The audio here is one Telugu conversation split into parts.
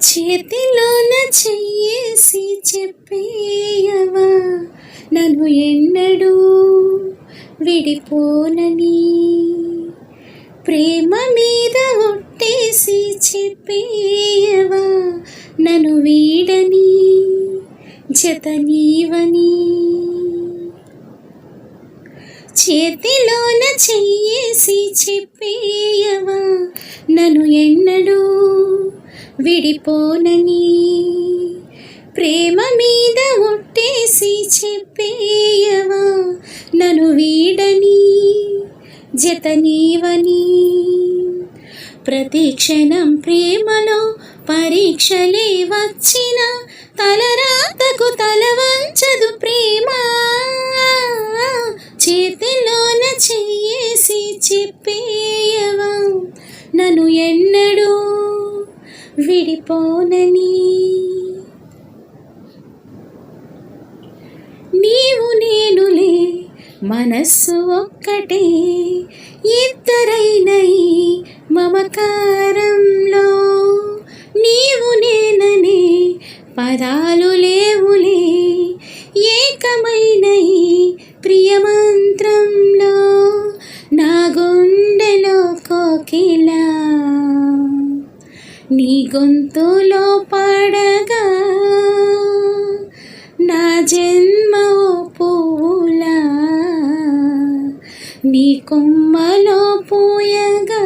చేతిలోన చెయ్యేసి చెప్పేయవా నన్ను ఎన్నడూ విడిపోనని, ప్రేమ మీద ఒట్టేసి చెప్పేయవా నన్ను వీడని జత నీవని. చేతిలోన చెయ్యేసి చెప్పేయవా నన్ను ఎన్నడూ విడిపోనని, ప్రేమ మీద ఒట్టేసి చెప్పేయవా నన్ను వీడని జత నీవని. ప్రతి క్షణం ప్రేమలో పరీక్షలే వచ్చిన తలరాతకు తల వంచదు ప్రేమ. చేతిలోన చెయ్యేసి చెప్పేయవా నన్ను ఎన్నడూ విడిపోనని. నీవు నేనులే మనస్సు ఒక్కటే, ఇద్దరైన ఈ మమకారంలో నీవు నేననే పదాలు లేవులే, ఏకమైన ఈ ప్రియమంత్రంలో నా గుండెలో కోకిలా నీ గొంతులో పాడగా, నా జన్మ ఓ పూలా నీ కొమ్మలో పూయగా,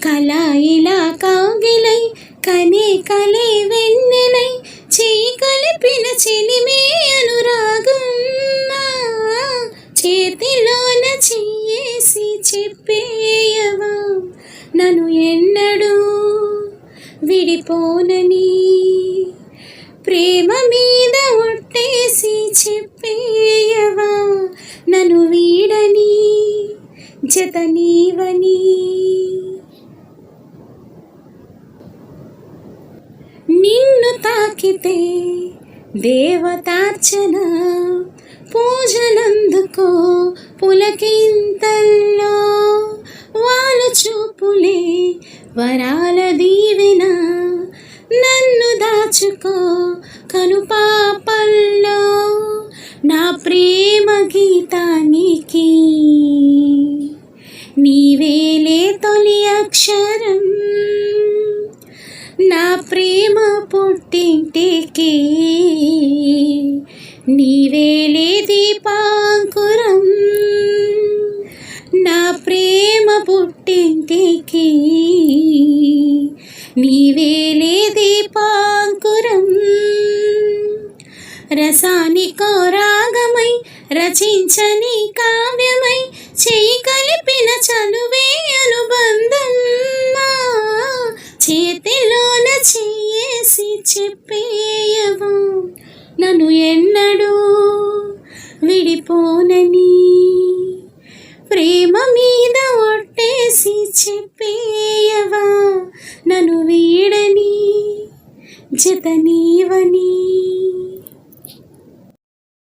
కళాయిలా కాగిలై కనే కలే వెన్నెలై చేయి కలిపిన చెలిమే అనురాగం. చేతిలోన చెయ్యేసి చెప్పేయవా నన్ను ఎన్నడూ విడిపోనని, ప్రేమ మీద ఒట్టేసి చెప్పేయవా నన్ను వీడని జత నీవని. నిన్ను తాకితే దేవతార్చన, పూజలందుకో పులకింతల్లో, వాళ్ళు చూపులే వరాల దీవెన, నన్ను దాచుకో కనుపాపల్లో, నా ప్రేమ గీతానికి నీవేలే తొలి అక్షరం, నా ప్రేమ పుట్టింటికి నీవేలే దీపాంకురం, నా ప్రేమ పుట్టింటికి నీవేలే దీపాంకురం. రసానికో రాగమై రచించని కావ్యమై చేయి కలిపిన చనువే అనుబంధం. చేతిలోన చెయ్యేసి చెప్పేయవా నన్ను ఎన్నడూ విడిపోనని, ప్రేమ మీద